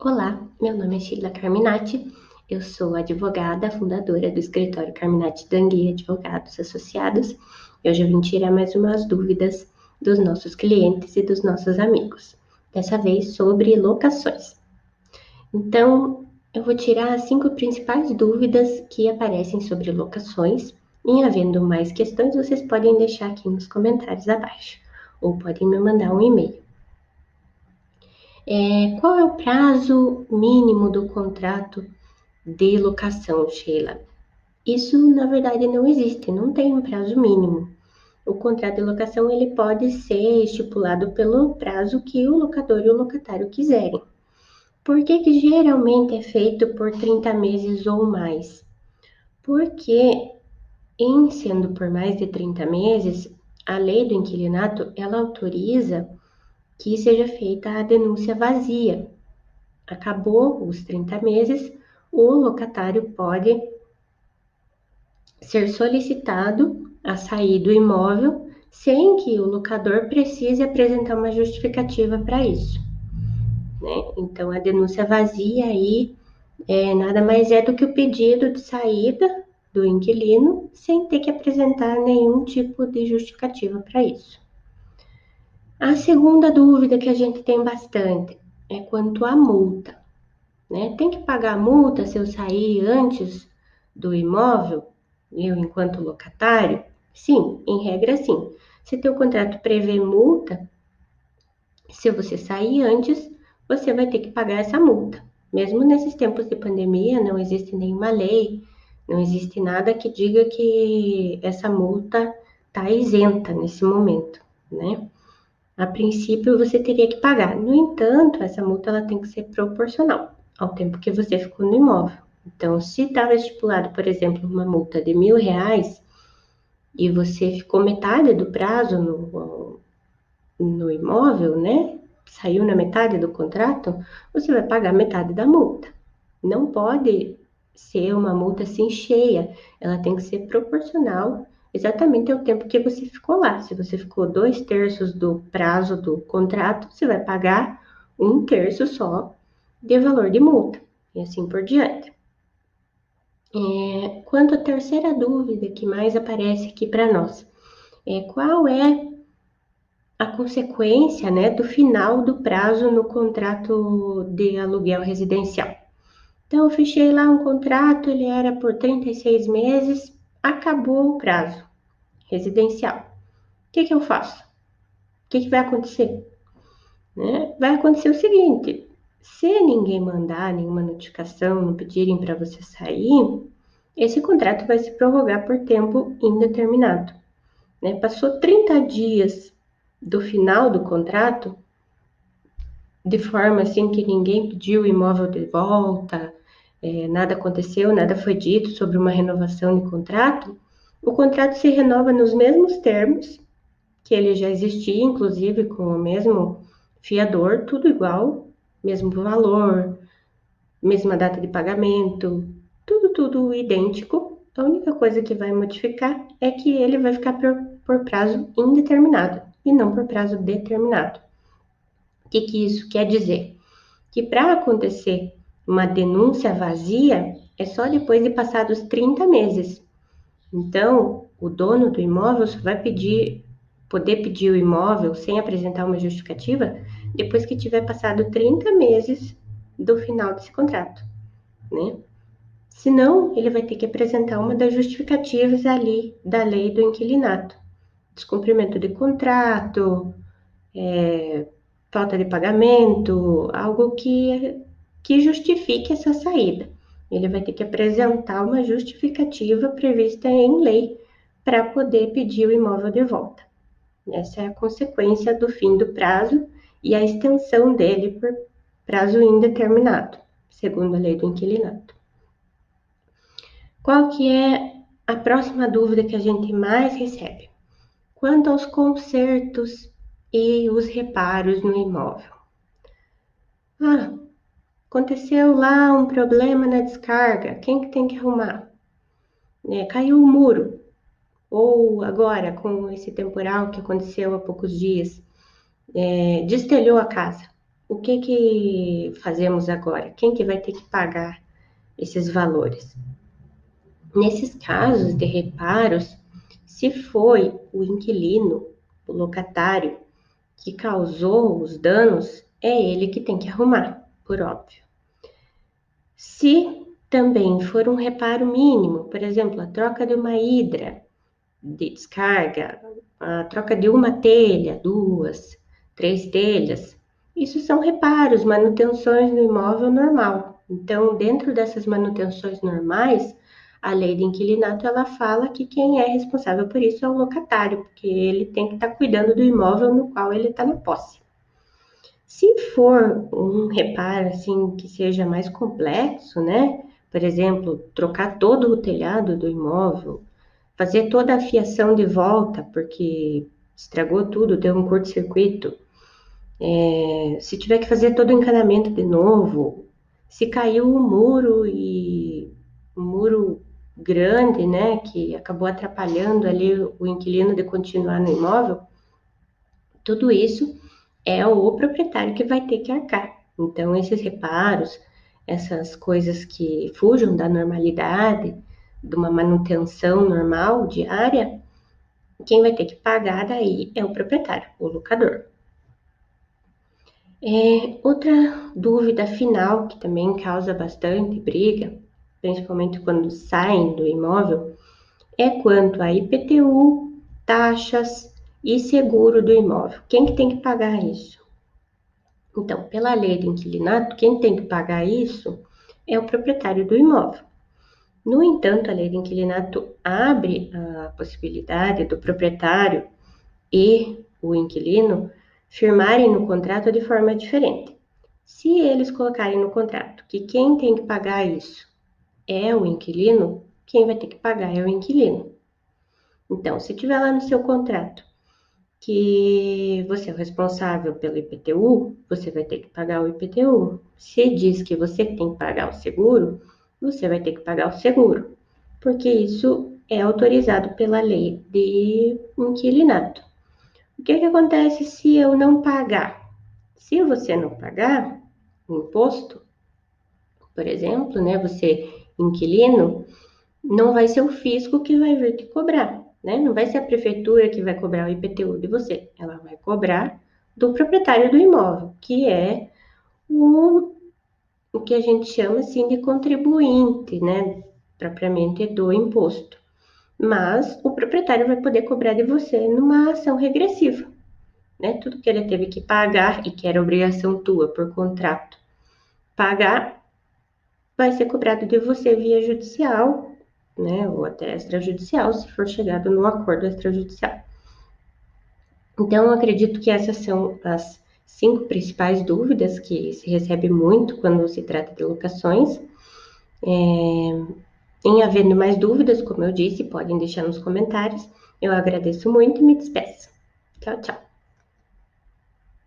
Olá, meu nome é Sheila Carminati, eu sou advogada, fundadora do escritório Carminati Dangui Advogados Associados. Eu já vim tirar mais umas dúvidas dos nossos clientes e dos nossos amigos, dessa vez sobre locações. Então, eu vou tirar as 5 principais dúvidas que aparecem sobre locações. Em havendo mais questões, vocês podem deixar aqui nos comentários abaixo, ou podem me mandar um e-mail. Qual é o prazo mínimo do contrato de locação, Sheila? Isso, na verdade, não existe, não tem um prazo mínimo. O contrato de locação ele pode ser estipulado pelo prazo que o locador e o locatário quiserem. Por que geralmente é feito por 30 meses ou mais? Porque, em sendo por mais de 30 meses, a lei do inquilinato, ela autoriza que seja feita a denúncia vazia. Acabou os 30 meses, o locatário pode ser solicitado a sair do imóvel sem que o locador precise apresentar uma justificativa para isso, né? Então, a denúncia vazia aí nada mais é do que o pedido de saída do inquilino sem ter que apresentar nenhum tipo de justificativa para isso. A segunda dúvida que a gente tem bastante é quanto à multa, né? Tem que pagar a multa se eu sair antes do imóvel, eu enquanto locatário? Sim, em regra sim. Se teu contrato prevê multa, se você sair antes, você vai ter que pagar essa multa. Mesmo nesses tempos de pandemia, não existe nenhuma lei, não existe nada que diga que essa multa está isenta nesse momento, né? A princípio, você teria que pagar. No entanto, essa multa ela tem que ser proporcional ao tempo que você ficou no imóvel. Então, se estava estipulado, por exemplo, uma multa de R$ 1.000 e você ficou metade do prazo no imóvel, né? Saiu na metade do contrato, você vai pagar metade da multa. Não pode ser uma multa assim cheia, ela tem que ser proporcional exatamente ao tempo que você ficou lá. Se você ficou 2/3 do prazo do contrato, você vai pagar 1/3 só de valor de multa, e assim por diante. Quanto à terceira dúvida que mais aparece aqui para nós, qual é a consequência, né, do final do prazo no contrato de aluguel residencial? Então, eu fechei lá um contrato, ele era por 36 meses, acabou o prazo residencial. O que eu faço? O que vai acontecer? Né? Vai acontecer o seguinte: se ninguém mandar nenhuma notificação, não pedirem para você sair, esse contrato vai se prorrogar por tempo indeterminado. Né? Passou 30 dias do final do contrato, de forma assim que ninguém pediu o imóvel de volta, nada aconteceu, nada foi dito sobre uma renovação de contrato, o contrato se renova nos mesmos termos que ele já existia, inclusive com o mesmo fiador, tudo igual, mesmo valor, mesma data de pagamento, tudo idêntico. A única coisa que vai modificar é que ele vai ficar por prazo indeterminado e não por prazo determinado. O que isso quer dizer? Que para acontecer uma denúncia vazia é só depois de passados 30 meses. Então, o dono do imóvel só vai poder pedir o imóvel sem apresentar uma justificativa depois que tiver passado 30 meses do final desse contrato, né? Senão, ele vai ter que apresentar uma das justificativas ali da lei do inquilinato. Descumprimento de contrato, falta de pagamento, algo que justifique essa saída. Ele vai ter que apresentar uma justificativa prevista em lei para poder pedir o imóvel de volta. Essa é a consequência do fim do prazo e a extensão dele por prazo indeterminado, segundo a lei do inquilinato. Qual que é a próxima dúvida que a gente mais recebe? Quanto aos consertos e os reparos no imóvel. Aconteceu lá um problema na descarga, quem que tem que arrumar? Caiu o muro, ou agora com esse temporal que aconteceu há poucos dias, destelhou a casa. o que fazemos agora? Quem que vai ter que pagar esses valores? Nesses casos de reparos, se foi o inquilino, o locatário, que causou os danos, é ele que tem que arrumar, por óbvio. Se também for um reparo mínimo, por exemplo, a troca de uma hidra de descarga, a troca de uma telha, duas, três telhas, isso são reparos, manutenções no imóvel normal. Então, dentro dessas manutenções normais, a lei de inquilinato ela fala que quem é responsável por isso é o locatário, porque ele tem que estar cuidando do imóvel no qual ele está na posse. Se for um reparo assim que seja mais complexo, né? Por exemplo, trocar todo o telhado do imóvel, fazer toda a fiação de volta, porque estragou tudo, deu um curto-circuito. Se tiver que fazer todo o encanamento de novo, se caiu o muro e um muro grande, né, que acabou atrapalhando ali o inquilino de continuar no imóvel, tudo isso é o proprietário que vai ter que arcar. Então, esses reparos, essas coisas que fujam da normalidade, de uma manutenção normal, diária, quem vai ter que pagar daí é o proprietário, o locador. Outra dúvida final que também causa bastante briga, principalmente quando saem do imóvel, é quanto a IPTU, taxas e seguro do imóvel. Quem que tem que pagar isso? Então, pela lei de inquilinato, quem tem que pagar isso é o proprietário do imóvel. No entanto, a lei de inquilinato abre a possibilidade do proprietário e o inquilino firmarem no contrato de forma diferente. Se eles colocarem no contrato que quem tem que pagar isso é o inquilino, quem vai ter que pagar é o inquilino. Então, se tiver lá no seu contrato que você é o responsável pelo IPTU, você vai ter que pagar o IPTU. Se diz que você tem que pagar o seguro, você vai ter que pagar o seguro, porque isso é autorizado pela lei de inquilinato. O que acontece se eu não pagar? Se você não pagar o imposto, por exemplo, né, você inquilino, não vai ser o fisco que vai vir te cobrar, né? Não vai ser a prefeitura que vai cobrar o IPTU de você, ela vai cobrar do proprietário do imóvel, que é o, o que a gente chama assim de contribuinte, né? Propriamente do imposto. Mas o proprietário vai poder cobrar de você numa ação regressiva, né? Tudo que ele teve que pagar e que era obrigação tua por contrato pagar, vai ser cobrado de você via judicial, né? Ou até extrajudicial, se for chegado no acordo extrajudicial. Então, eu acredito que essas são as 5 principais dúvidas que se recebe muito quando se trata de locações. Em havendo mais dúvidas, como eu disse, podem deixar nos comentários. Eu agradeço muito e me despeço. Tchau, tchau.